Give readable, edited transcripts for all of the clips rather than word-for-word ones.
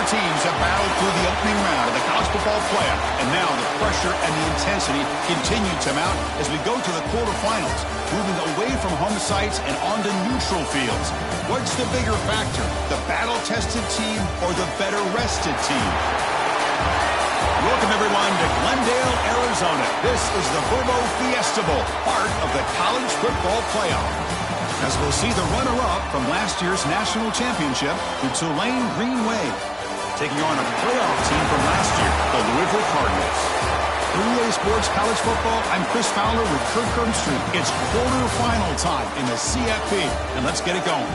teams have battled through the opening round of the college football playoff, and now the pressure and the intensity continue to mount as we go to the quarterfinals, moving away from home sites and onto neutral fields. What's the bigger factor, the battle-tested team or the better-rested team? Welcome, everyone, to Glendale, Arizona. This is the Verbo Fiesta Bowl, part of the college football playoff. As we'll see the runner-up from last year's national championship, the Tulane Green Wave, taking on a playoff team from last year, the Louisville Cardinals. For EA Sports College Football, I'm Chris Fowler with Kirk Herbstreit. It's quarterfinal time in the CFP, and let's get it going.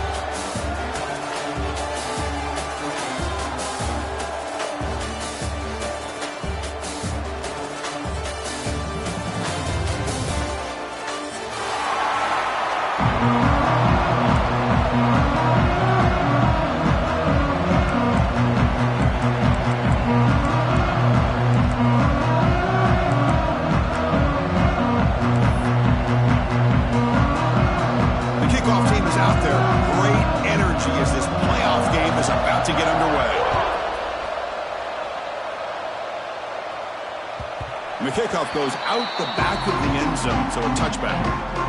The kickoff goes out the back of the end zone, so a touchback.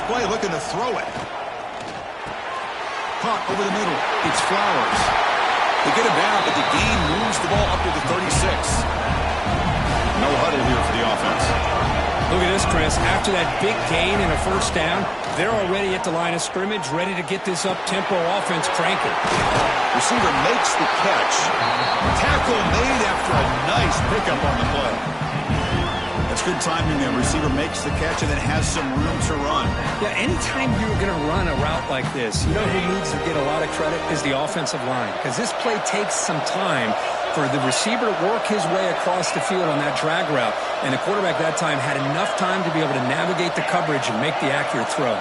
Play looking to throw it. Caught over the middle. It's Flowers. They get him down, but the gain moves the ball up to the 36. No huddle here for the offense. Look at this, Chris. After that big gain and a first down, they're already at the line of scrimmage, ready to get this up-tempo offense cranking. Receiver makes the catch. Tackle made after a nice pickup on the play. That's good timing there. Receiver makes the catch and then has some room to run. Yeah, anytime you're going to run a route like this, you know who needs to get a lot of credit is the offensive line. Because this play takes some time for the receiver to work his way across the field on that drag route. And the quarterback that time had enough time to be able to navigate the coverage and make the accurate throw.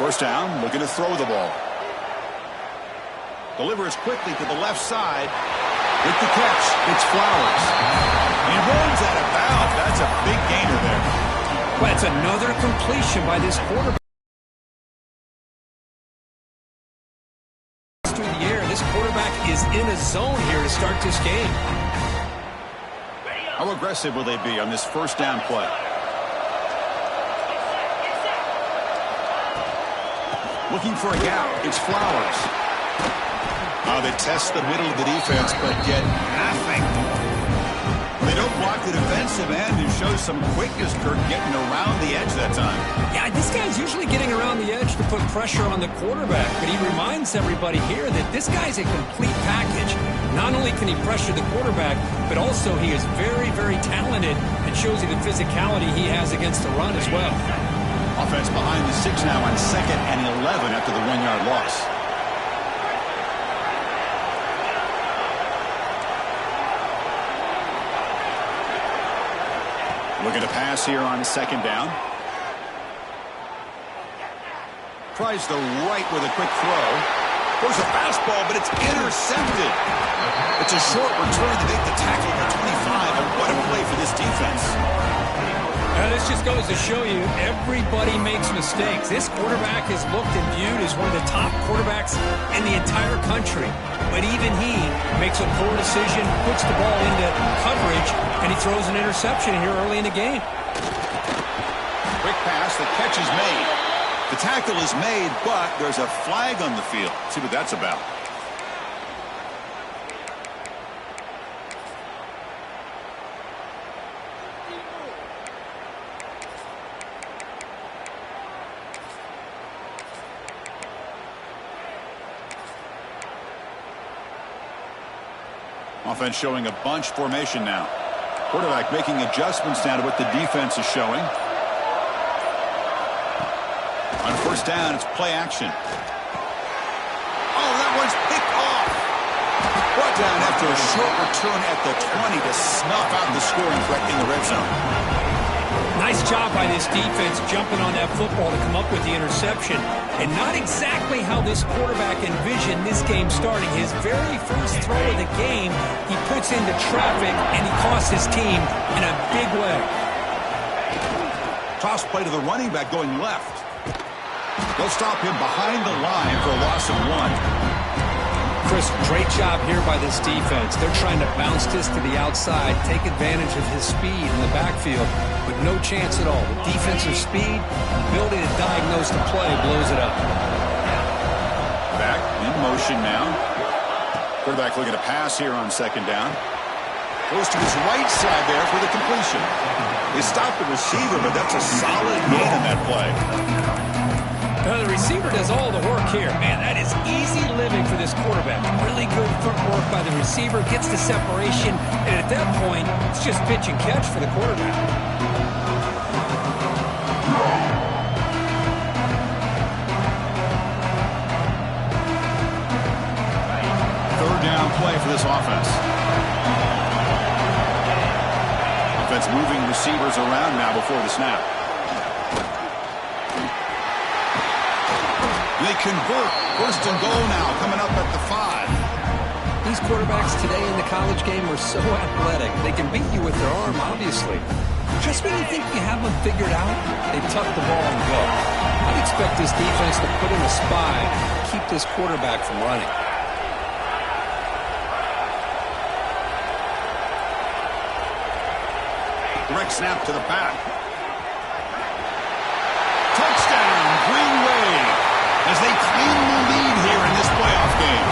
First down, looking to throw the ball. Delivers quickly to the left side. With the catch, it's Flowers. He runs out of bounds. That's a big gainer there. Well, it's another completion by this quarterback. Through the air, this quarterback is in a zone here to start this game. How aggressive will they be on this first down play? Looking for a gap. It's Flowers. They test the middle of the defense, but get nothing. They don't block the defensive end, who shows some quickness, Kirk, getting around the edge that time. Yeah, this guy's usually getting around the edge to put pressure on the quarterback, but he reminds everybody here that this guy's a complete package. Not only can he pressure the quarterback, but also he is very, very talented and shows you the physicality he has against the run as well. Offense behind the 6 now on 2nd and 11 after the 1-yard loss. Looking to pass here on 2nd down. Tries the right with a quick throw. Goes a fastball, but it's intercepted. It's a short return to make the tackle at the 25, and what a play for this defense. Now, this just goes to show you everybody makes mistakes. This quarterback is looked and viewed as one of the top quarterbacks in the entire country. But even he makes a poor decision, puts the ball into coverage, and he throws an interception here early in the game. Quick pass, the catch is made. The tackle is made, but there's a flag on the field. See what that's about. Offense showing a bunch formation now. Quarterback making adjustments now to what the defense is showing. On first down, it's play action. Oh, that one's picked touchdown after a short return at the 20 to snuff out the scoring threat in the red zone. Nice job by this defense jumping on that football to come up with the interception. And not exactly how this quarterback envisioned this game starting. His very first throw of the game, he puts into traffic, and he costs his team in a big way. Toss play to the running back going left. They'll stop him behind the line for a loss of 1. Chris, great job here by this defense. They're trying to bounce this to the outside, take advantage of his speed in the backfield, but no chance at all. The defensive speed, ability to diagnose the play, blows it up. Back in motion now. Quarterback looking to pass here on second down. Goes to his right side there for the completion. They stopped the receiver, but that's a solid gain on that play. The receiver does all the work here. Man, that is easy living for this quarterback. Really good footwork by the receiver, gets the separation, and at that point, it's just pitch and catch for the quarterback. Third down play for this offense. Offense moving receivers around now before the snap. They convert. First and goal now, coming up at the 5. These quarterbacks today in the college game are so athletic. They can beat you with their arm, obviously. Just when you think you have them figured out, they tuck the ball and go. I'd expect this defense to put in a spy to keep this quarterback from running. Direct snap to the back. Touchdown, Green Wave, as they claim the lead here in this playoff game.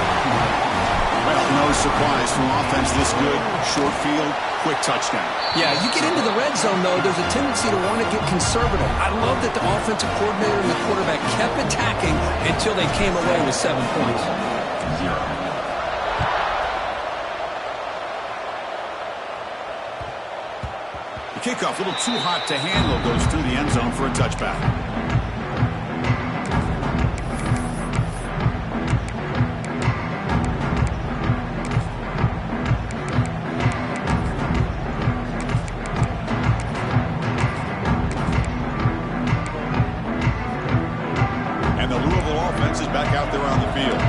Well, no surprise from offense this good. Short field, quick touchdown. Yeah, you get into the red zone, though, there's a tendency to want to get conservative. I love that the offensive coordinator and the quarterback kept attacking until they came away with 7 points. The kickoff, a little too hot to handle, goes through the end zone for a touchback. And the Louisville offense is back out there on the field.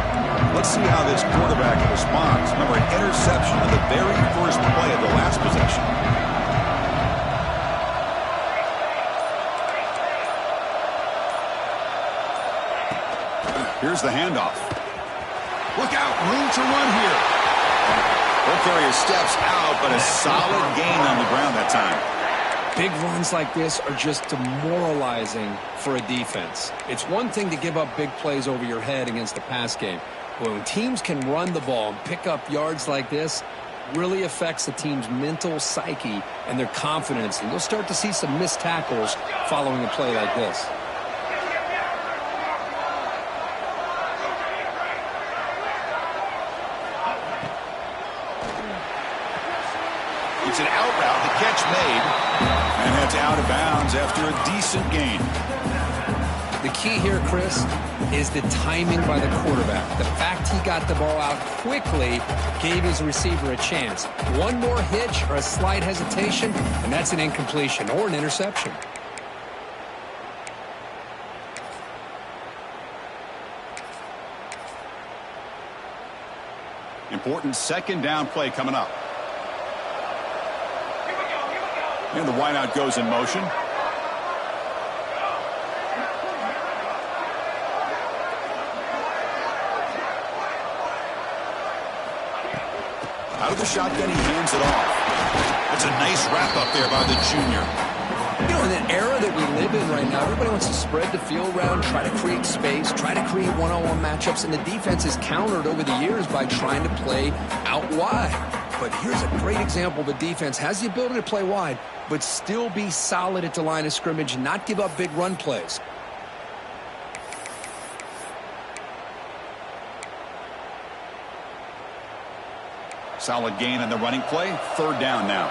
Let's see how this quarterback responds. Remember, an interception on the very first play of the last possession. Here's the handoff. Look out, room to run here. Ball carrier steps out, but a solid gain on the ground that time. Big runs like this are just demoralizing for a defense. It's one thing to give up big plays over your head against the pass game. But when teams can run the ball and pick up yards like this, it really affects the team's mental psyche and their confidence. And you'll start to see some missed tackles following a play like this. It's an out route, the catch made, and that's out of bounds after a decent gain. The key here, Chris, is the timing by the quarterback. The fact he got the ball out quickly gave his receiver a chance. One more hitch or a slight hesitation, and that's an incompletion or an interception. Important second down play coming up. And the wideout goes in motion. Out of the shotgun, he hands it off. That's a nice wrap up there by the junior. You know, in an era that we live in right now, everybody wants to spread the field around, try to create space, try to create one-on-one matchups, and the defense is countered over the years by trying to play out wide. But here's a great example of a defense has the ability to play wide, but still be solid at the line of scrimmage and not give up big run plays. Solid gain on the running play. Third down now.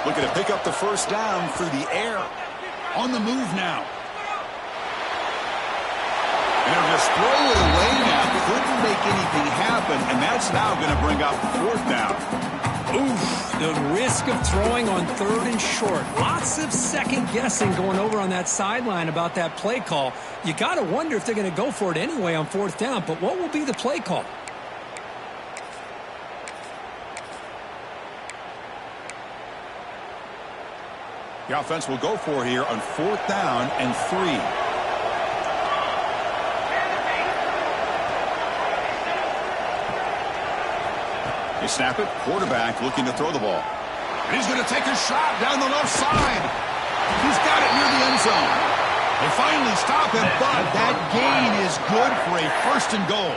Looking to pick up the first down through the air. On the move now. And they'll just throw it away now. Couldn't make anything happen, and that's now going to bring up 4th down. Oof, the risk of throwing on 3rd and short. Lots of second guessing going over on that sideline about that play call. You got to wonder if they're going to go for it anyway on 4th down, but what will be the play call? The offense will go for it here on 4th down and 3. They snap it. Quarterback looking to throw the ball. And he's going to take a shot down the left side. He's got it near the end zone. They finally stop him, but that gain is good for a 1st and goal.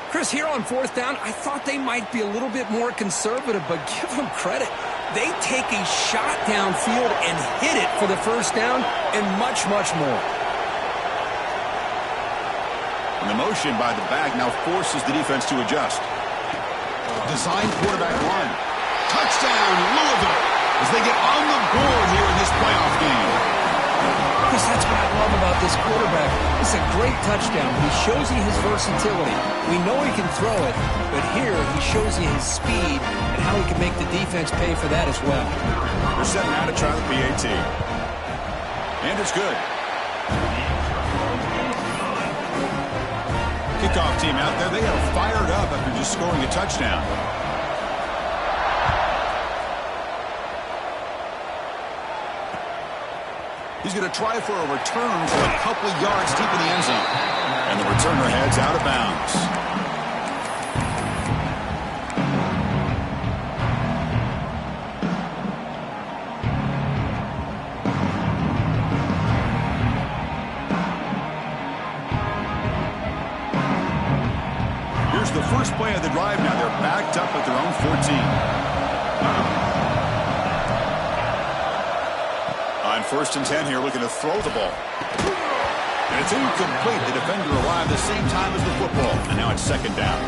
Chris, here on 4th down, I thought they might be a little bit more conservative, but give them credit. They take a shot downfield and hit it for the 1st down and much, much more. And the motion by the back now forces the defense to adjust. Design quarterback run. Touchdown, Louisville, as they get on the board here in this playoff game. Chris, that's what I love about this quarterback. It's a great touchdown. He shows you his versatility. We know he can throw it, but here he shows you his speed and how he can make the defense pay for that as well. They're setting out to try the PAT. And it's good. Kickoff team out there, they are fired up after just scoring a touchdown. He's going to try for a return for a couple of yards deep in the end zone. And the returner heads out of bounds. The first play of the drive now. They're backed up at their own 14. On 1st and 10 here, looking to throw the ball. And it's incomplete. The defender arrived the same time as the football. And now it's 2nd down.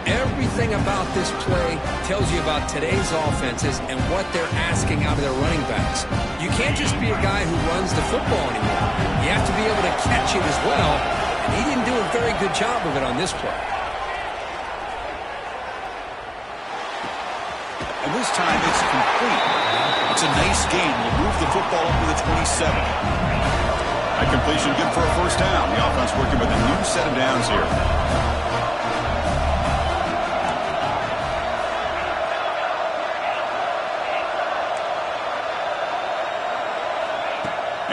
Everything about this play tells you about today's offenses and what they're asking out of their running backs. You can't just be a guy who runs the football anymore. You have to be able to catch it as well. And he didn't do a very good job of it on this play. And this time it's complete. It's a nice game. We'll move the football up to the 27. That completion good for a 1st down. The offense working with a new set of downs here.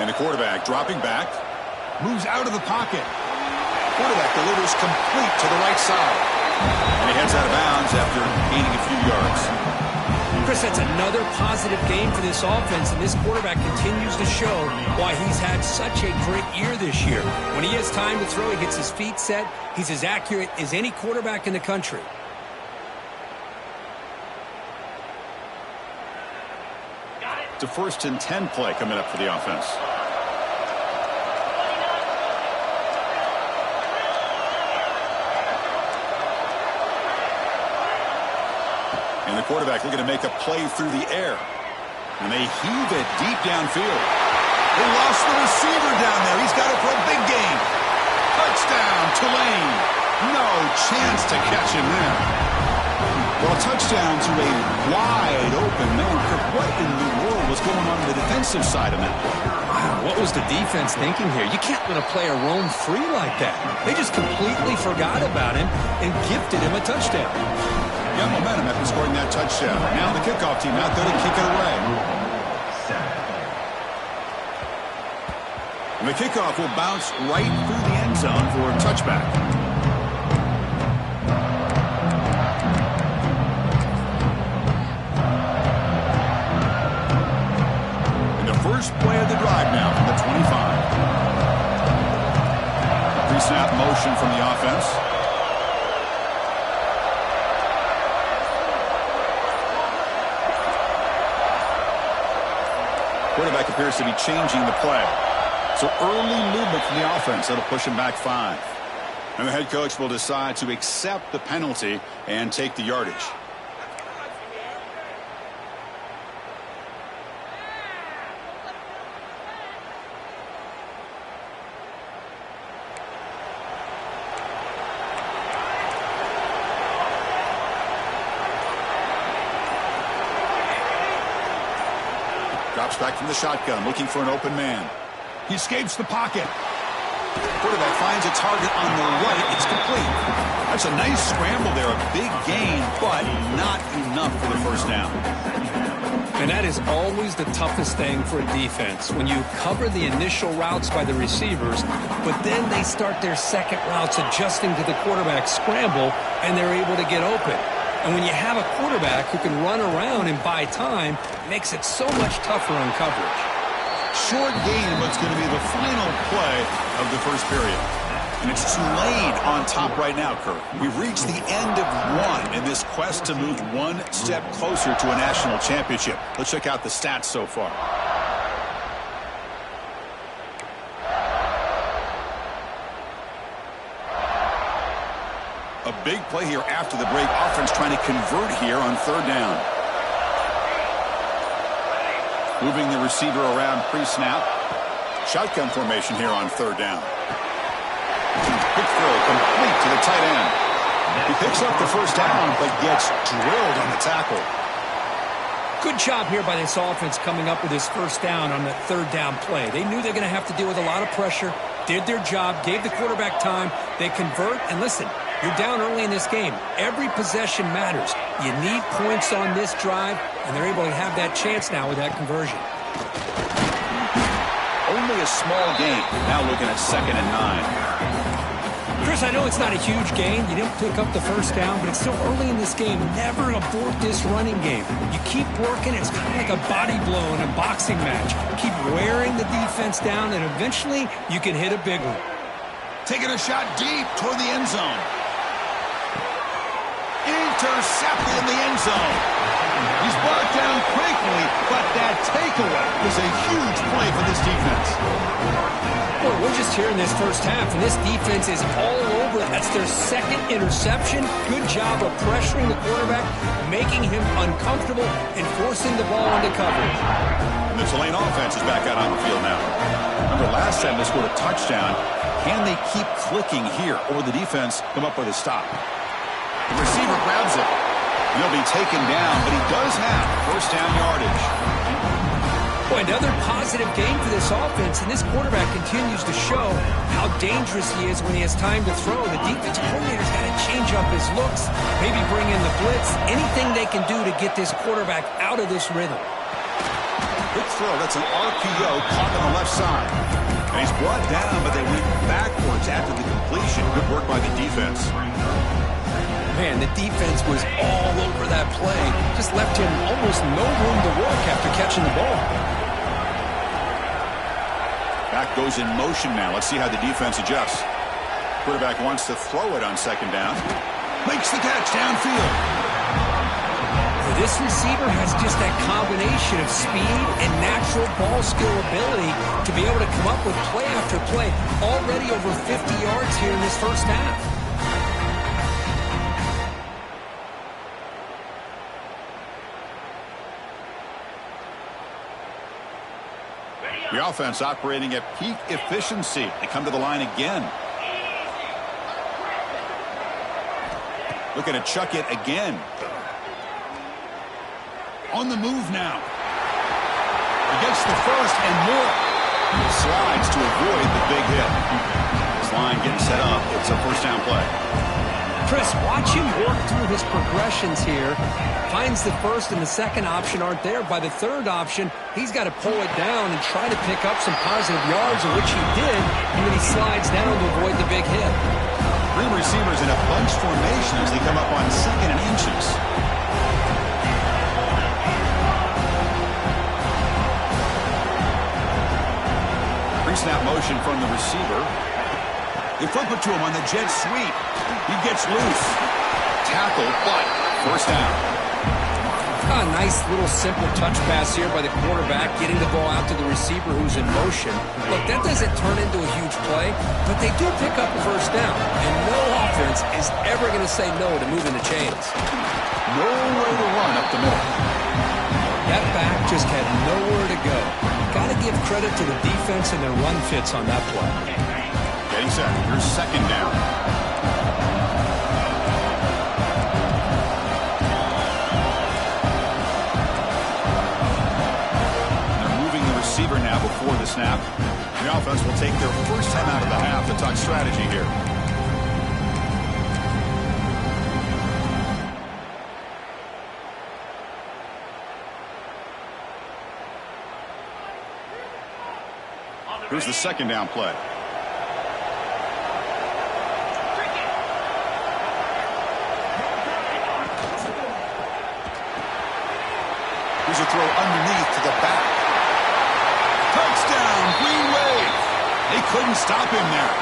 And the quarterback dropping back. Moves out of the pocket. Quarterback delivers complete to the right side. And he heads out of bounds after gaining a few yards. Chris, that's another positive game for this offense, and this quarterback continues to show why he's had such a great year this year. When he has time to throw, he gets his feet set. He's as accurate as any quarterback in the country. It's a 1st and 10 play coming up for the offense. And the quarterback looking to make a play through the air. And they heave it deep downfield. They lost the receiver down there. He's got it for a big gain. Touchdown, Tulane. No chance to catch him there. Well, a touchdown to a wide open man. What in the world was going on the defensive side of that play? Wow, what was the defense thinking here? You can't let a player roam free like that. They just completely forgot about him and gifted him a touchdown. Got momentum after scoring that touchdown. Now the kickoff team out there to kick it away. And the kickoff will bounce right through the end zone for a touchback. And the first play of the drive now from the 25. Pre-snap motion from the offense. Quarterback appears to be changing the play. So early movement from the offense. That'll push him back 5. And the head coach will decide to accept the penalty and take the yardage. Drops back from the shotgun, looking for an open man. He escapes the pocket. Quarterback finds a target on the right. It's complete. That's a nice scramble there. A big gain, but not enough for the first down. And that is always the toughest thing for a defense, when you cover the initial routes by the receivers, but then they start their second routes adjusting to the quarterback scramble, and they're able to get open. And when you have a quarterback who can run around and buy time, it makes it so much tougher on coverage. Short gain, what's going to be the final play of the first period. And it's Tulane on top right now, Kirk. We've reached the end of one in this quest to move one step closer to a national championship. Let's check out the stats so far. A big play here after the break. Offense trying to convert here on third down. Moving the receiver around pre-snap. Shotgun formation here on third down. Quick throw complete to the tight end. He picks up the first down, but gets drilled on the tackle. Good job here by this offense coming up with his first down on the third down play. They knew they're going to have to deal with a lot of pressure, did their job, gave the quarterback time. They convert, and listen, you're down early in this game. Every possession matters. You need points on this drive, and they're able to have that chance now with that conversion. Only a small gain. Now looking at 2nd and 9. Chris, I know it's not a huge gain. You didn't pick up the first down, but it's still early in this game. Never abort this running game. You keep working. It's kind of like a body blow in a boxing match. Keep wearing the defense down, and eventually you can hit a big one. Taking a shot deep toward the end zone. Intercepted in the end zone. He's brought down quickly, but that takeaway is a huge play for this defense. Boy, we're just here in this first half, and this defense is all over. That's their second interception. Good job of pressuring the quarterback, making him uncomfortable, and forcing the ball into coverage. And the Tulane offense is back out on the field now. Remember, last time they scored a touchdown. Can they keep clicking here, or will the defense come up with a stop? The receiver grabs it. He'll be taken down, but he does have first down yardage. Boy, another positive game for this offense, and this quarterback continues to show how dangerous he is when he has time to throw. The defensive coordinator's got to change up his looks, maybe bring in the blitz, anything they can do to get this quarterback out of this rhythm. Good throw. That's an RPO caught on the left side. And he's brought down, but they went backwards after the completion. Good work by the defense. Man, the defense was all over that play. Just left him almost no room to work after catching the ball. Back goes in motion now. Let's see how the defense adjusts. Quarterback wants to throw it on second down. Makes the catch downfield. This receiver has just that combination of speed and natural ball skill ability to be able to come up with play after play. Already over 50 yards here in this first half. The offense operating at peak efficiency. They come to the line again. Looking to chuck it again. On the move now. Against the first and more. Slides to avoid the big hit. This line getting set up. It's a first down play. Chris, watch him work through his progressions here. Finds the first and the second option aren't there. By the third option, he's got to pull it down and try to pick up some positive yards, of which he did, and then he slides down to avoid the big hit. Three receivers in a bunch formation as they come up on 2nd and inches. Pre-snap motion from the receiver. They flip it to him on the jet sweep. He gets loose. Tackle, but first down. A nice little simple touch pass here by the quarterback, getting the ball out to the receiver who's in motion. Look, that doesn't turn into a huge play, but they do pick up a first down. And no offense is ever going to say no to moving the chains. Nowhere to run up the middle. That back just had nowhere to go. Got to give credit to the defense and their run fits on that play. Getting set. Here's second down. snap. The offense will take their first time out of the half to talk strategy here. Here's the second down play. Here's a throw underneath to the back. Touchdown, Green Wave. They couldn't stop him there.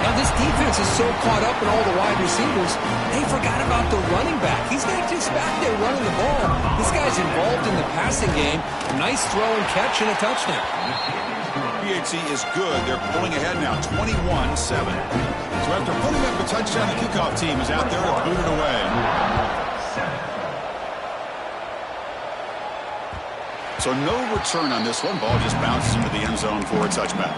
Now this defense is so caught up in all the wide receivers, they forgot about the running back. He's not just back there running the ball. This guy's involved in the passing game. A nice throw and catch and a touchdown. PHC is good. They're pulling ahead now, 21-7. So after putting up a touchdown, the kickoff team is out there to boot it away. So no return on this one. Ball just bounces into the end zone for a touchback.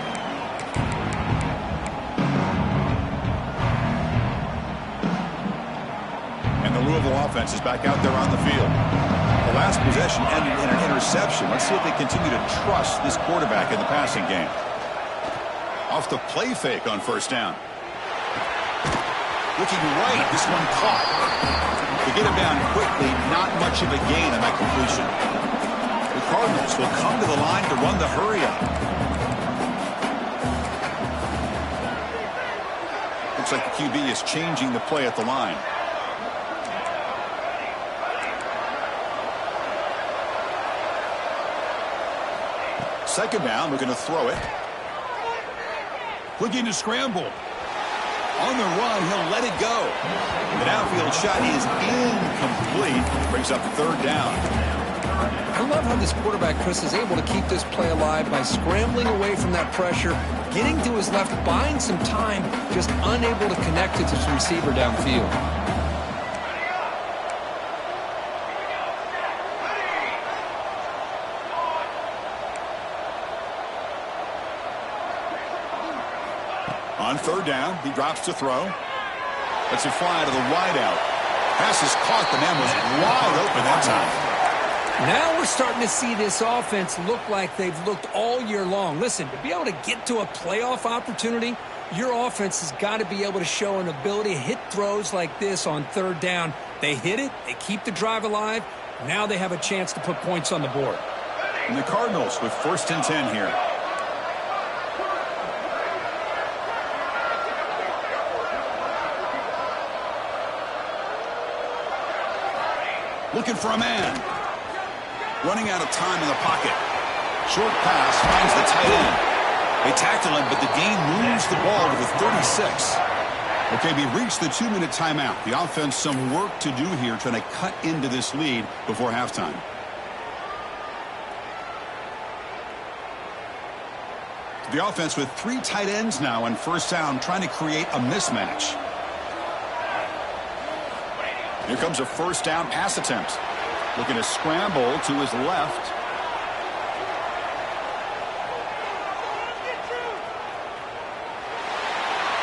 And the Louisville offense is back out there on the field. The last possession ended in an interception. Let's see if they continue to trust this quarterback in the passing game. Off the play fake on first down. Looking right, this one caught. To get him down quickly, not much of a gain on that completion. The Cardinals will come to the line to run the hurry-up. Looks like the QB is changing the play at the line. Second down, we're going to throw it. Looking to scramble. On the run, he'll let it go. The downfield shot is incomplete. Brings up third down. I love how this quarterback, Chris, is able to keep this play alive by scrambling away from that pressure, getting to his left, buying some time, just unable to connect it to his receiver downfield. On third down, he drops to throw. Lets it fly to the wideout. Pass is caught. The man was wide open that time. Now we're starting to see this offense look like they've looked all year long. Listen, to be able to get to a playoff opportunity, your offense has got to be able to show an ability to hit throws like this on third down. They hit it, they keep the drive alive. Now they have a chance to put points on the board. And the Cardinals with first and 10 here. Looking for a man. Running out of time in the pocket. Short pass finds the tight end. They tackle him, but the gain moves the ball to the 36. Okay, we reached the 2-minute timeout. The offense some work to do here, trying to cut into this lead before halftime. The offense with 3 tight ends now on first down, trying to create a mismatch. Here comes a first down pass attempt. Looking to scramble to his left.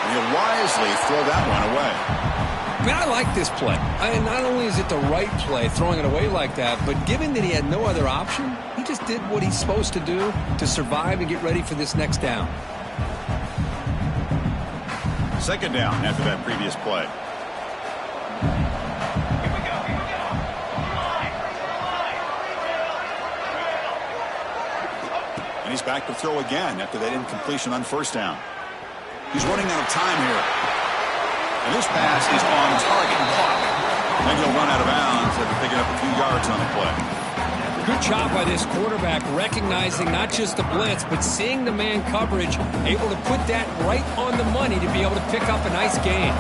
And he'll wisely throw that one away. Man, I like this play. Not only is it the right play, throwing it away like that, but given that he had no other option, he just did what he's supposed to do to survive and get ready for this next down. Second down after that previous play. And he's back to throw again after that incompletion on first down. He's running out of time here. And this pass is on target. Then he'll run out of bounds after picking up a few yards on the play. Good job by this quarterback, recognizing not just the blitz, but seeing the man coverage, able to put that right on the money to be able to pick up a nice gain.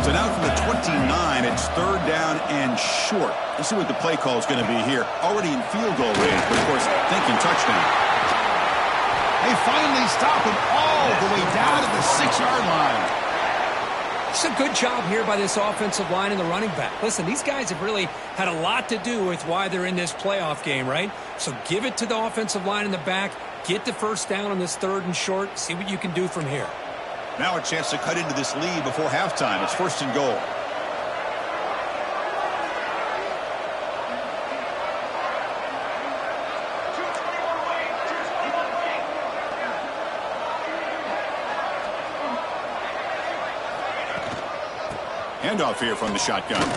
So now from the 29, it's third down and short. Let's see what the play call is going to be here. Already in field goal range, but of course thinking touchdown. They finally stop him all the way down to the 6-yard line. It's a good job here by this offensive line and the running back. Listen, these guys have really had a lot to do with why they're in this playoff game, right? So give it to the offensive line in the back. Get the first down on this third and short. See what you can do from here. Now a chance to cut into this lead before halftime. It's first and goal. Handoff here from the shotgun. Refusing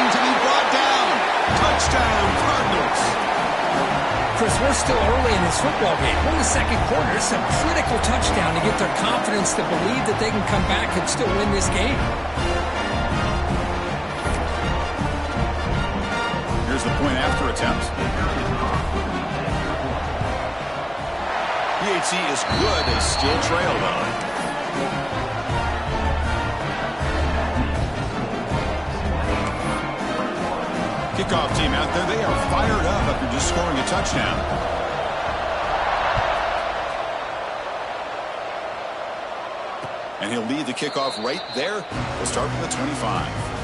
to be brought down. Touchdown, Cardinals. Chris, we're still early in this football game. We're in the second quarter. It's a critical touchdown to get their confidence to believe that they can come back and still win this game. Here's the point after attempt. PAT is good. They still trail, though. Kickoff team out there. They are fired up after just scoring a touchdown. And he'll lead the kickoff right there. We'll start from the 25.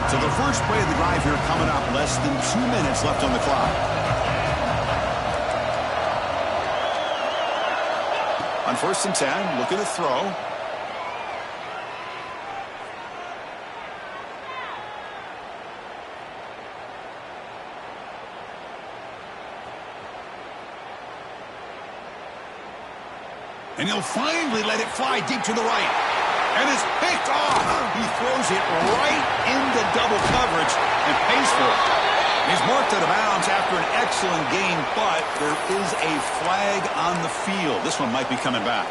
So the first play of the drive here coming up. Less than 2 minutes left on the clock. On 1st and 10, look at the throw. And he'll finally let it fly deep to the right. And it's picked off. He throws it right into double coverage and pays for it. He's marked out of bounds after an excellent game, but there is a flag on the field. This one might be coming back.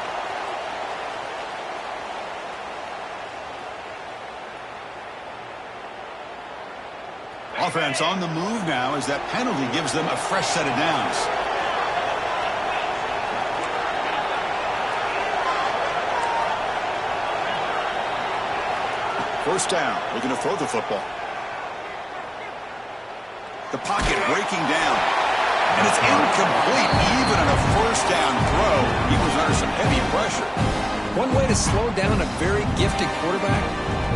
Offense on the move now as that penalty gives them a fresh set of downs. First down, looking to throw the football. The pocket breaking down. And it's incomplete even on a first down throw. He was under some heavy pressure. One way to slow down a very gifted quarterback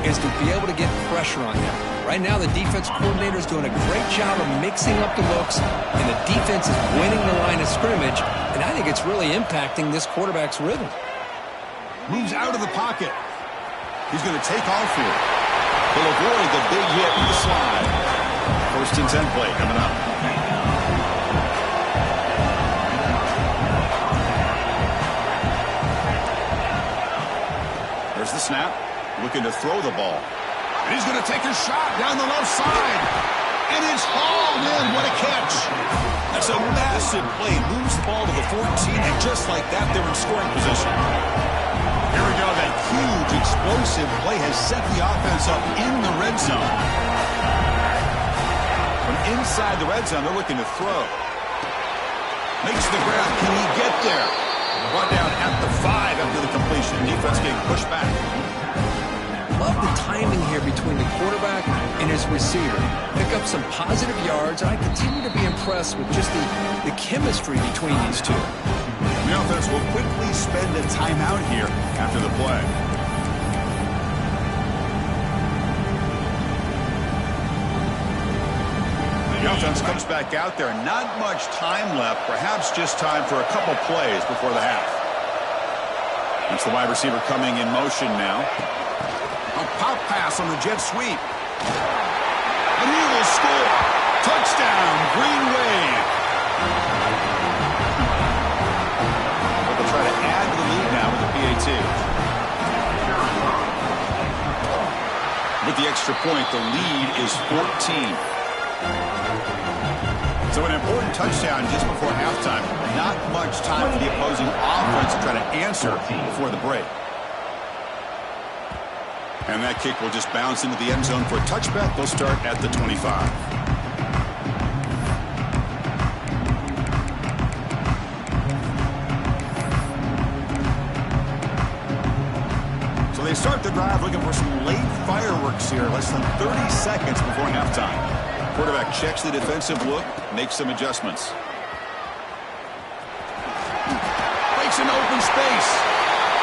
is to be able to get pressure on him. Right now, the defense coordinator is doing a great job of mixing up the looks, and the defense is winning the line of scrimmage, and I think it's really impacting this quarterback's rhythm. Moves out of the pocket. He's going to take off here. He'll avoid the big hit with the slide. 1st and 10 play coming up. There's the snap. Looking to throw the ball. And he's going to take a shot down the left side. And it's hauled in. What a catch. That's a massive play. Moves the ball to the 14, and just like that, they're in scoring position. Here we go. That huge, explosive play has set the offense up in the red zone. From inside the red zone, they're looking to throw. Makes the grab. Can he get there? Brought down at the 5 after the completion. Defense getting pushed back. Love the timing here between the quarterback and his receiver. Pick up some positive yards, and I continue to be impressed with just the chemistry between these two. The offense will quickly spend a timeout here after the play. The offense comes back out there. Not much time left. Perhaps just time for a couple plays before the half. That's the wide receiver coming in motion now. A pop pass on the jet sweep. And he will score. Touchdown, Green Wave. They'll try to add to the lead now with the PAT. With the extra point, the lead is 14. So an important touchdown just before halftime. Not much time for the opposing offense to try to answer before the break. And that kick will just bounce into the end zone for a touchback. They'll start at the 25. So they start the drive looking for some late fireworks here. Less than 30 seconds before halftime. Quarterback checks the defensive look, makes some adjustments. Breaks an open space.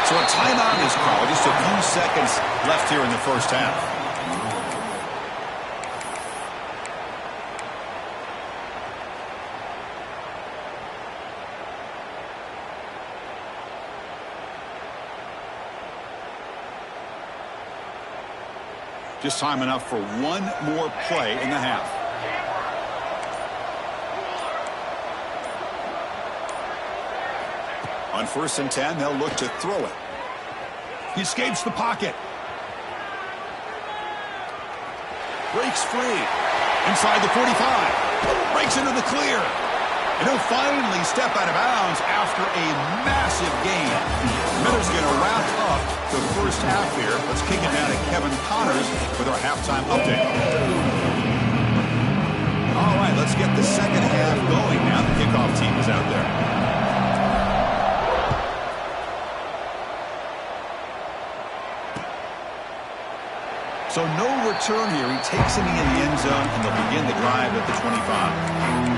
So a timeout is called. Just a few seconds left here in the first half. Just time enough for one more play in the half. On 1st and 10, they'll look to throw it. He escapes the pocket. Breaks free. Inside the 45. Breaks into the clear. And he'll finally step out of bounds after a massive gain. Miller's going to wrap up the first half here. Let's kick it down to Kevin Connors with our halftime update. All right, let's get the second half going now. The kickoff team is out there. So no return here. He takes it in the end zone, and they'll begin the drive at the 25.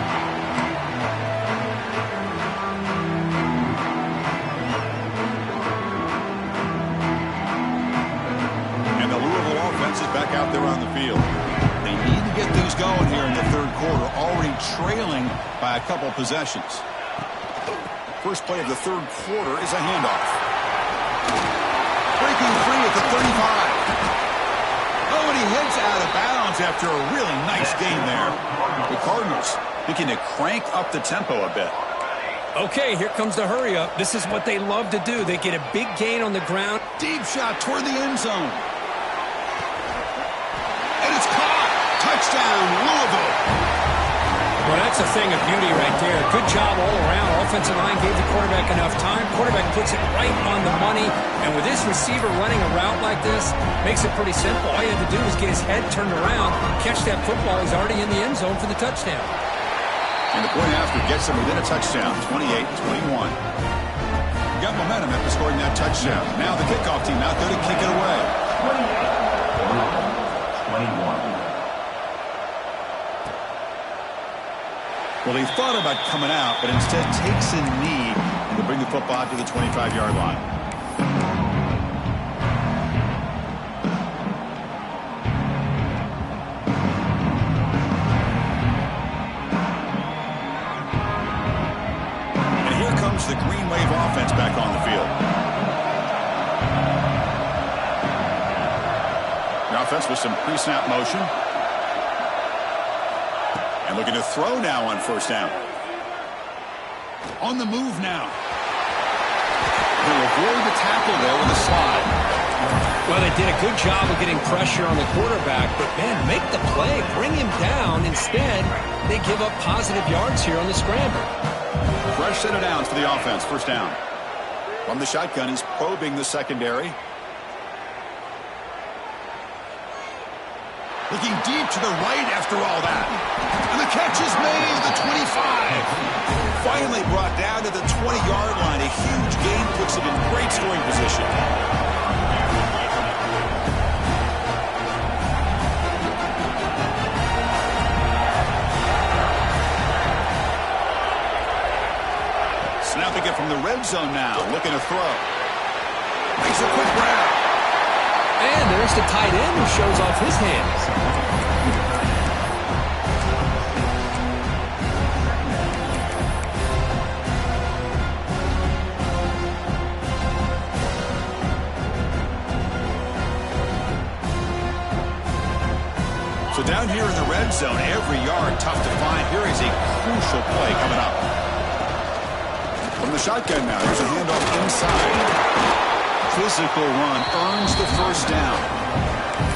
And the Louisville offense is back out there on the field. They need to get things going here in the third quarter, already trailing by a couple possessions. First play of the third quarter is a handoff. Breaking free at the 35. Oh, and he heads out of bounds after a really nice game there. The Cardinals looking to crank up the tempo a bit. Okay, here comes the hurry up. This is what they love to do. They get a big gain on the ground. Deep shot toward the end zone. And it's caught. Touchdown, Louisville. Well, that's a thing of beauty right there. Good job all around. Offensive line gave the quarterback enough time. Quarterback puts it right on the money. And with this receiver running a route like this, makes it pretty simple. All you had to do was get his head turned around, catch that football. He's already in the end zone for the touchdown. And the point after gets him within a touchdown, 28-21. Got momentum after scoring that touchdown. Now the kickoff team out there to kick it away. 21. Well, he thought about coming out, but instead takes a knee and to bring the football to the 25-yard line. And here comes the Green Wave offense back on the field. The offense with some pre-snap motion. And looking to throw now on first down. On the move now. He'll avoid the tackle there with a slide. Well, they did a good job of getting pressure on the quarterback, but, man, make the play. Bring him down. Instead, they give up positive yards here on the scramble. Fresh set of downs for the offense. First down. From the shotgun, he's probing the secondary. Looking deep to the right after all that. And the catch is made at the 25. Finally brought down to the 20-yard line. A huge gain puts him in great scoring position. Snapping it from the red zone now. Looking to throw. Makes a quick grab. And there's the tight end who shows off his hands. So down here in the red zone, every yard tough to find. Here is a crucial play coming up. From the shotgun now, there's a handoff inside. Physical run earns the first down.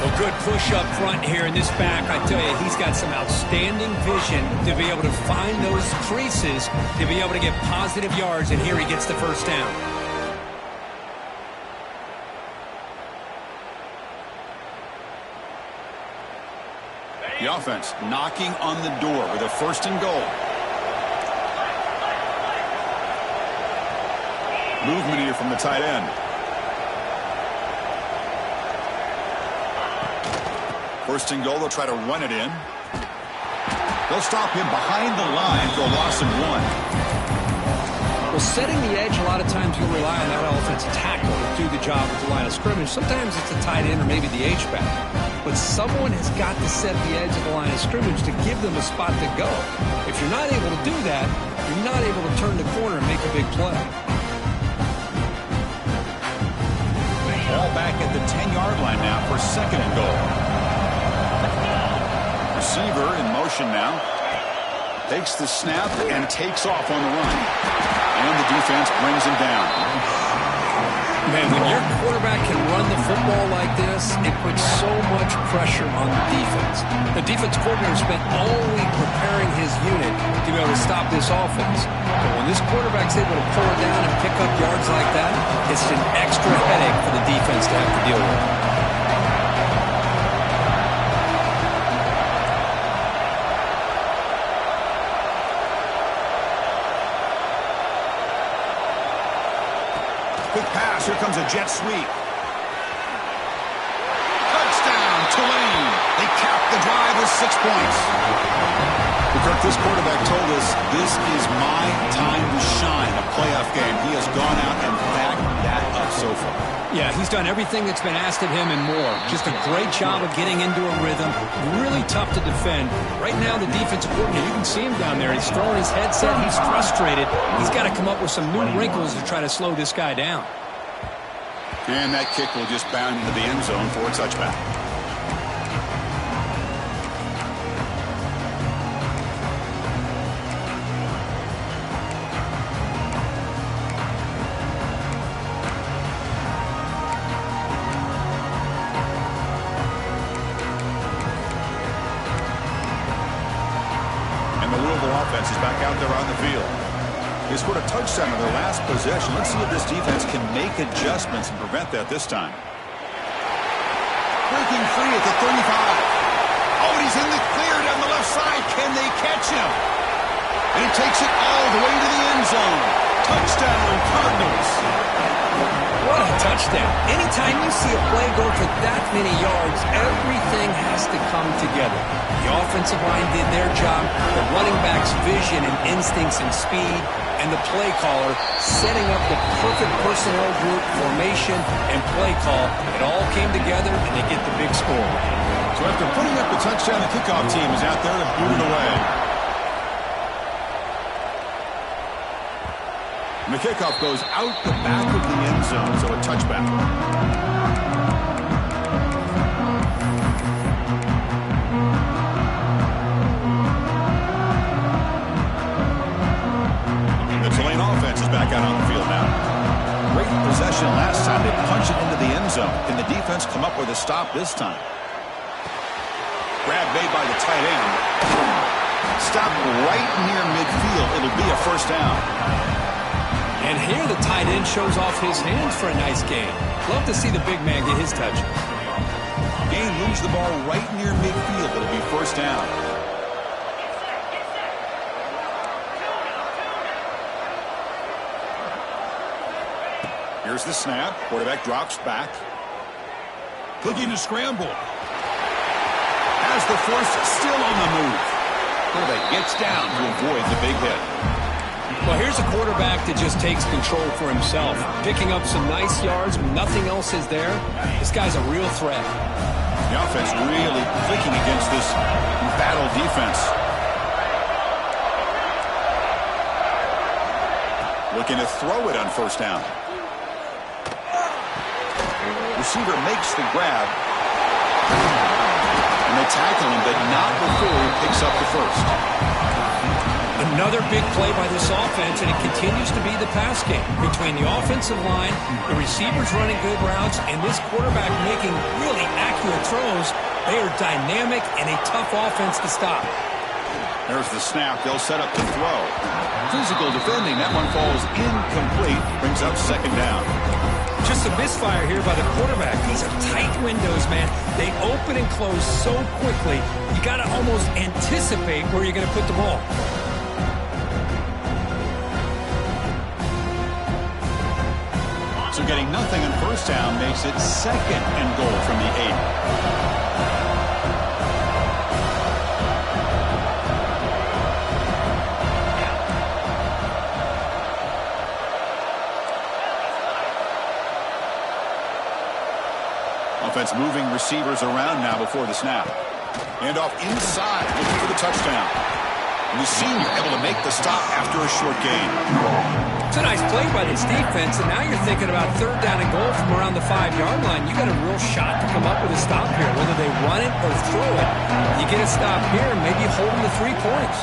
Well, good push up front here in this back. I tell you, he's got some outstanding vision to be able to find those creases, to be able to get positive yards, and here he gets the first down. The offense knocking on the door with a first and goal. Movement here from the tight end. First and goal, they'll try to run it in. They'll stop him behind the line for a loss of 1. Well, setting the edge, a lot of times you'll rely on that offensive tackle to do the job at the line of scrimmage. Sometimes it's a tight end or maybe the H-back. But someone has got to set the edge of the line of scrimmage to give them a spot to go. If you're not able to do that, you're not able to turn the corner and make a big play. Ball back at the 10-yard line now for second and goal. Receiver in motion now. Takes the snap and takes off on the run. And the defense brings him down. Man, when your quarterback can run the football like this, it puts so much pressure on the defense. The defense coordinator spent all week preparing his unit to be able to stop this offense. But when this quarterback's able to pull it down and pick up yards like that, it's an extra headache for the defense to have to deal with. Quick pass. Here comes a jet sweep. Touchdown, Tulane. They cap the drive with 6 points. Kirk, this quarterback told us this is my time to shine, a playoff game. He has gone out and backed that up so far. Yeah, he's done everything that's been asked of him and more. Just a great job of getting into a rhythm. Really tough to defend. Right now, the defensive coordinator, you can see him down there. He's throwing his headset. He's frustrated. He's got to come up with some new wrinkles to try to slow this guy down. And that kick will just bound into the end zone for a touchback. And the Louisville offense is back out there on the field. They scored a touchdown on their last possession. Let's see if this defense can make adjustments and prevent that this time. Breaking free at the 35. Oh, and he's in the clear down the left side. Can they catch him? And he takes it all the way to the end zone. Touchdown, Cardinals. What a touchdown. Anytime you see a play go for that many yards, everything has to come together. The offensive line did their job, the running back's vision and instincts and speed, and the play caller setting up the perfect personnel group, formation, and play call. It all came together, and they get the big score. So after putting up the touchdown, the kickoff team is out there to boot it away. And the kickoff goes out the back of the end zone, so a touchback. The Tulane offense is back out on the field now. Great possession last time. They punch it into the end zone. Can the defense come up with a stop this time? Grab made by the tight end. Stop right near midfield. It'll be a first down. And here the tight end shows off his hands for a nice gain. Love to see the big man get his touches. Gain moves the ball right near midfield. It'll be first down. Here's the snap. Quarterback drops back. Looking to scramble. Has the force still on the move. Quarterback gets down to avoid the big hit. Well, here's a quarterback that just takes control for himself. Picking up some nice yards when nothing else is there. This guy's a real threat. The offense really clicking against this battle defense. Looking to throw it on first down. Receiver makes the grab. And they tackle him, but not before he picks up the first. Another big play by this offense, and it continues to be the pass game. Between the offensive line, the receivers running good routes, and this quarterback making really accurate throws, they are dynamic and a tough offense to stop. There's the snap. They'll set up to throw. Physical defending. That one falls incomplete. Brings up second down. Just a misfire here by the quarterback. These are tight windows, man. They open and close so quickly, you got to almost anticipate where you're going to put the ball. So getting nothing on first down makes it second and goal from the 8. Offense moving receivers around now before the snap. And off inside, looking for the touchdown. And the senior able to make the stop after a short gain. It's a nice play by this defense, and now you're thinking about third down and goal from around the 5-yard line. You got a real shot to come up with a stop here, whether they run it or throw it. You get a stop here and maybe hold them to 3 points.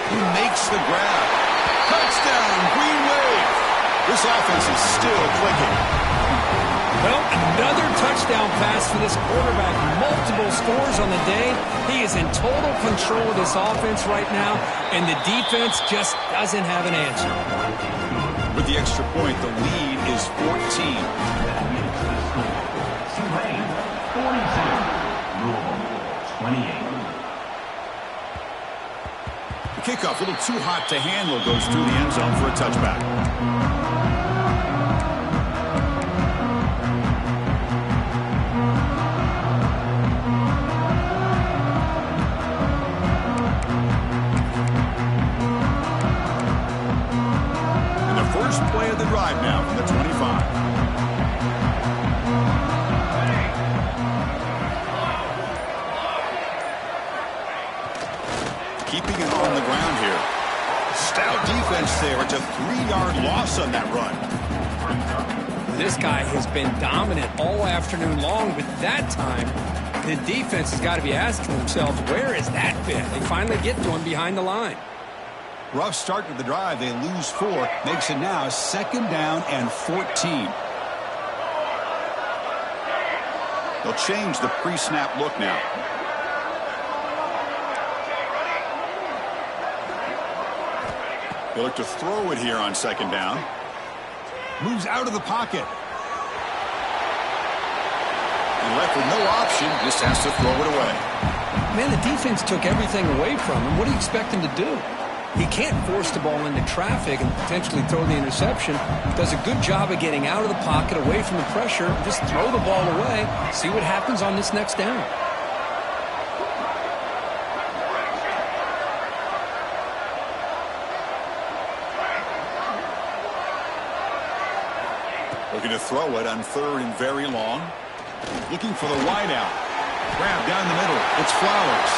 He makes the grab. Touchdown, Green Wave. This offense is still clicking. Well, another touchdown pass for this quarterback. Multiple scores on the day. He is in total control of this offense right now, and the defense just doesn't have an answer. With the extra point, the lead is 14. The kickoff, a little too hot to handle, goes through the end zone for a touchback. Play of the drive now from the 25. Keeping it on the ground here. Stout defense there. It's a 3-yard loss on that run. This guy has been dominant all afternoon long, but that time the defense has got to be asking themselves, where has that been? They finally get to him behind the line. Rough start to the drive. They lose 4. Makes it now 2nd down and 14. They'll change the pre-snap look now. They look to throw it here on 2nd down. Moves out of the pocket. And left with no option, just has to throw it away. Man, the defense took everything away from him. What do you expect him to do? He can't force the ball into traffic and potentially throw the interception. Does a good job of getting out of the pocket, away from the pressure. Just throw the ball away. See what happens on this next down. Looking to throw it on 3rd and very long. Looking for the wideout. Grab down the middle. It's Flowers.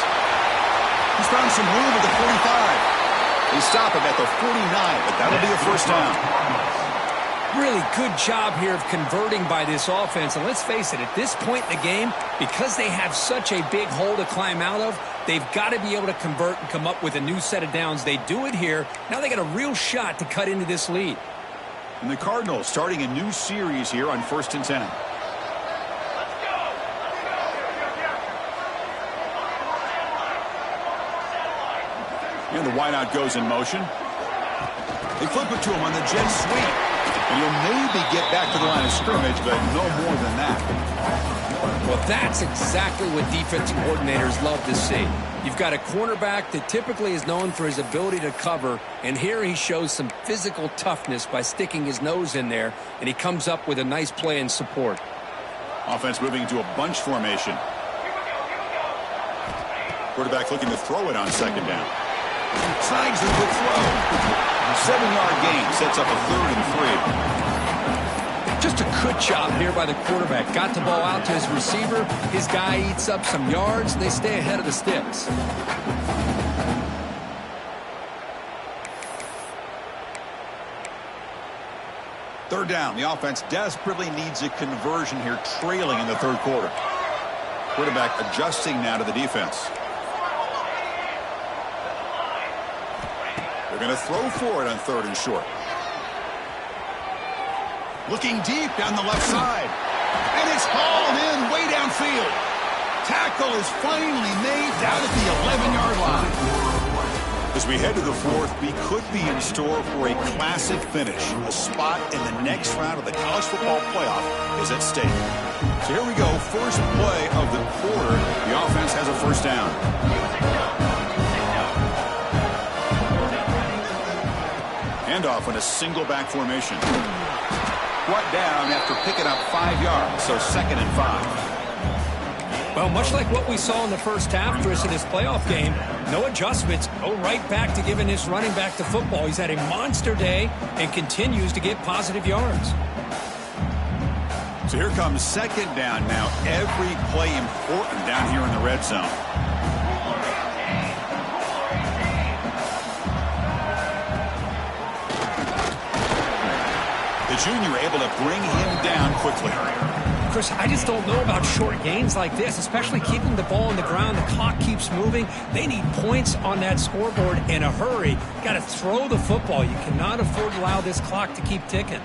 He's found some room at the 45. They stop him at the 49, but that'll be a 1st down. Really good job here of converting by this offense. And let's face it, at this point in the game, because they have such a big hole to climb out of, they've got to be able to convert and come up with a new set of downs. They do it here. Now they got a real shot to cut into this lead. And the Cardinals starting a new series here on 1st and 10. And the wideout goes in motion. They flip it to him on the jet sweep. And he'll maybe get back to the line of scrimmage, but no more than that. Well, that's exactly what defensive coordinators love to see. You've got a cornerback that typically is known for his ability to cover, and here he shows some physical toughness by sticking his nose in there, and he comes up with a nice play in support. Offense moving into a bunch formation. Quarterback looking to throw it on 2nd down. Snags the quick throw. 7-yard gain sets up a 3rd and 3. Just a good job here by the quarterback. Got the ball out to his receiver. His guy eats up some yards, and they stay ahead of the sticks. Third down. The offense desperately needs a conversion here, trailing in the 3rd quarter. Quarterback adjusting now to the defense. They're going to throw for it on 3rd and short. Looking deep down the left side. And it's hauled in way downfield. Tackle is finally made down at the 11-yard line. As we head to the 4th, we could be in store for a classic finish. A spot in the next round of the college football playoff is at stake. So here we go. First play of the quarter. The offense has a 1st down. Handoff in a single back formation. Brought down after picking up 5 yards, so 2nd and 5. Well, much like what we saw in the first half, Chris, in this playoff game, no adjustments. Go right back to giving this running back the football. He's had a monster day and continues to get positive yards. So here comes 2nd down now. Every play important down here in the red zone. junior able to bring him down quickly. Chris, I just don't know about short gains like this, especially keeping the ball on the ground. The clock keeps moving. They need points on that scoreboard in a hurry. Got to throw the football. You cannot afford to allow this clock to keep ticking.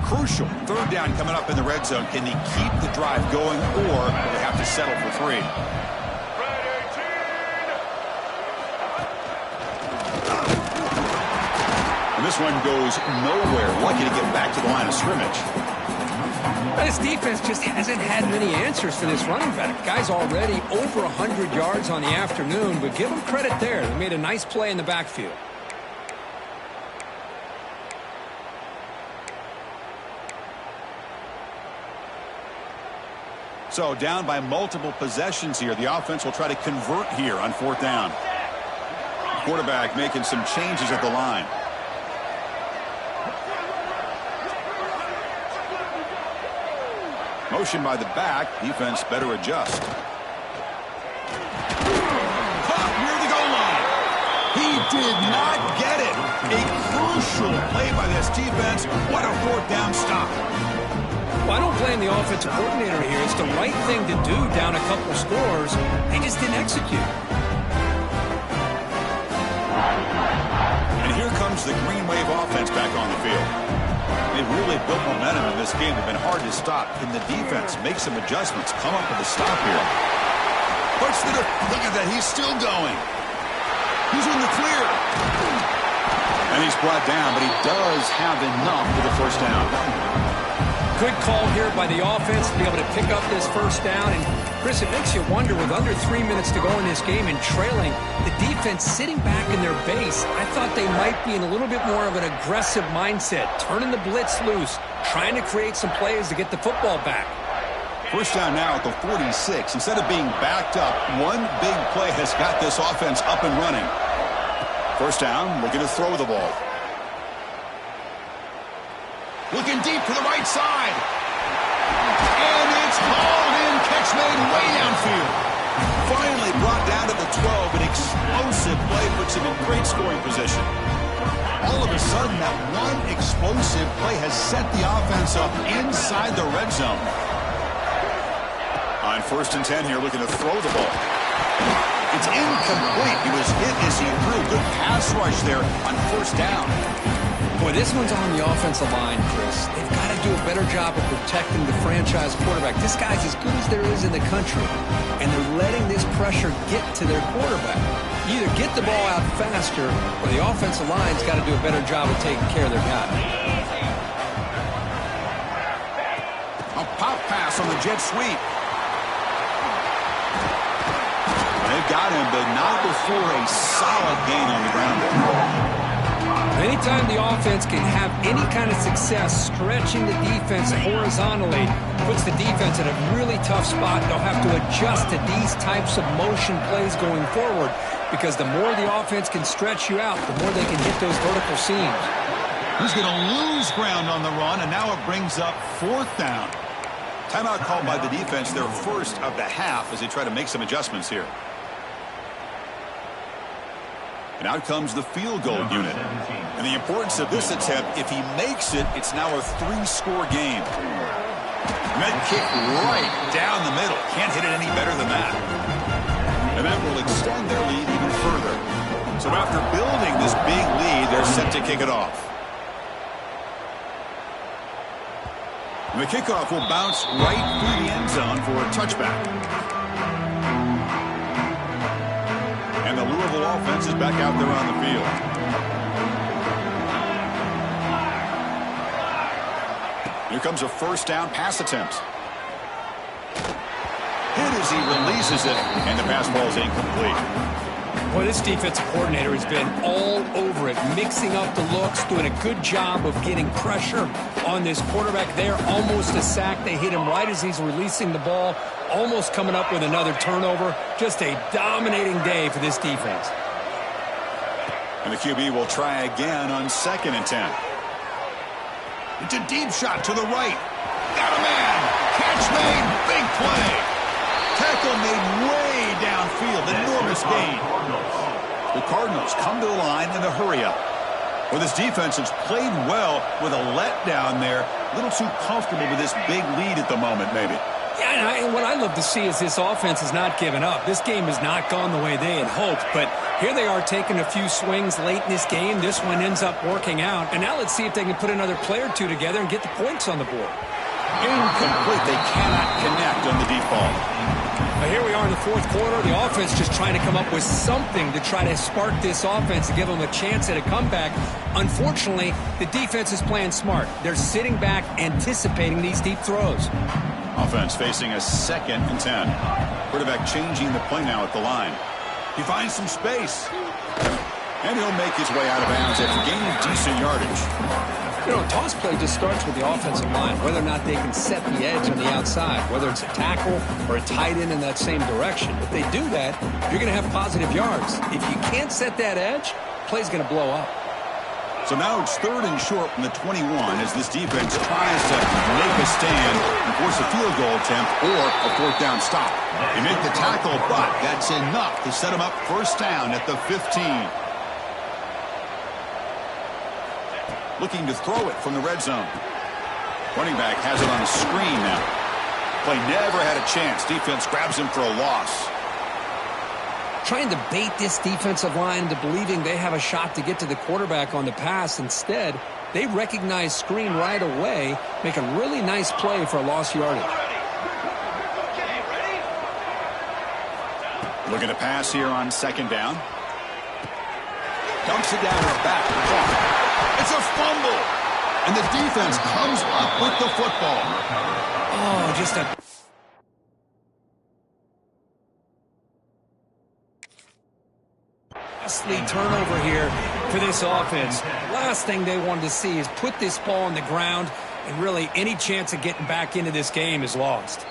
Crucial. Third down coming up in the red zone. Can they keep the drive going, or will they have to settle for 3? And this one goes nowhere. Lucky to get back to the line of scrimmage. This defense just hasn't had many answers for this running back. Guy's already over 100 yards on the afternoon, but give him credit there. They made a nice play in the backfield. So down by multiple possessions here. The offense will try to convert here on 4th down. Quarterback making some changes at the line. Motion by the back. Defense better adjust. Caught near the goal line. He did not get it. A crucial play by this defense. What a 4th down stop. Well, I don't blame the offensive coordinator here. It's the right thing to do down a couple scores. They just didn't execute. And here comes the Green Wave offense back on the field. They've really built momentum in this game. They've been hard to stop. Can the defense make some adjustments? Come up with a stop here. Look at that. He's still going. He's in the clear. And he's brought down, but he does have enough for the 1st down. Good call here by the offense to be able to pick up this 1st down. And, Chris, it makes you wonder, with under 3 minutes to go in this game and trailing, the defense sitting back in their base, I thought they might be in a little bit more of an aggressive mindset, turning the blitz loose, trying to create some plays to get the football back. 1st down now at the 46. Instead of being backed up, one big play has got this offense up and running. 1st down, looking to throw the ball. Looking deep to the right side. And it's called in. Catch made way downfield. Finally brought down to the 12. An explosive play puts him in great scoring position. All of a sudden, that one explosive play has set the offense up inside the red zone. On 1st and 10 here, looking to throw the ball. It's incomplete. He was hit as he threw. Good pass rush there on 1st down. Boy, this one's on the offensive line, Chris. They've got to do a better job of protecting the franchise quarterback. This guy's as good as there is in the country, and they're letting this pressure get to their quarterback. Either get the ball out faster, or the offensive line's got to do a better job of taking care of their guy. A pop pass on the jet sweep. They've got him, but not before a solid gain on the ground. Anytime the offense can have any kind of success stretching the defense horizontally, puts the defense in a really tough spot. They'll have to adjust to these types of motion plays going forward, because the more the offense can stretch you out, the more they can hit those vertical seams. He's going to lose ground on the run, and now it brings up 4th down. Timeout called by the defense, their 1st of the half, as they try to make some adjustments here. And out comes the field goal unit. And the importance of this attempt, if he makes it, it's now a 3-score game. Med kick right down the middle. Can't hit it any better than that. And that will extend their lead even further. So after building this big lead, they're set to kick it off. And the kickoff will bounce right through the end zone for a touchback. And the Louisville offense is back out there on the field. Here comes a 1st down pass attempt. Hit as he releases it, and the pass ball is incomplete. Boy, this defensive coordinator has been all over it, mixing up the looks, doing a good job of getting pressure on this quarterback there. Almost a sack. They hit him right as he's releasing the ball, almost coming up with another turnover. Just a dominating day for this defense. And the QB will try again on 2nd and 10. It's a deep shot to the right. Got a man. Catch made. Big play. Tackle made way downfield. Enormous gain. The Cardinals come to the line in the hurry-up. Well, this defense has played well with a letdown there. A little too comfortable with this big lead at the moment, maybe. Yeah, and what I love to see is this offense has not given up. This game has not gone the way they had hoped, but here they are taking a few swings late in this game. This one ends up working out, and now let's see if they can put another play or two together and get the points on the board. Incomplete. They cannot connect on the deep ball. Now here we are in the fourth quarter. The offense just trying to come up with something to try to spark this offense and give them a chance at a comeback. Unfortunately, the defense is playing smart. They're sitting back, anticipating these deep throws. Offense facing a 2nd and 10. Quarterback changing the play now at the line. He finds some space. And he'll make his way out of bounds after gaining decent yardage. You know, a toss play just starts with the offensive line, whether or not they can set the edge on the outside, whether it's a tackle or a tight end in that same direction. If they do that, you're going to have positive yards. If you can't set that edge, play's going to blow up. So now it's 3rd and short from the 21 as this defense tries to make a stand and force a field goal attempt or a 4th down stop. They make the tackle, but that's enough to set them up 1st down at the 15. Looking to throw it from the red zone. Running back has it on a screen now. Play never had a chance. Defense grabs him for a loss. Trying to bait this defensive line into believing they have a shot to get to the quarterback on the pass. Instead, they recognize screen right away, make a really nice play for a lost yardage. Looking to pass here on 2nd down. Dumps it down to the back. It's a fumble. And the defense comes up with the football. Oh, just a... costly turnover here for this offense. Last thing they wanted to see is put this ball on the ground, and really any chance of getting back into this game is lost.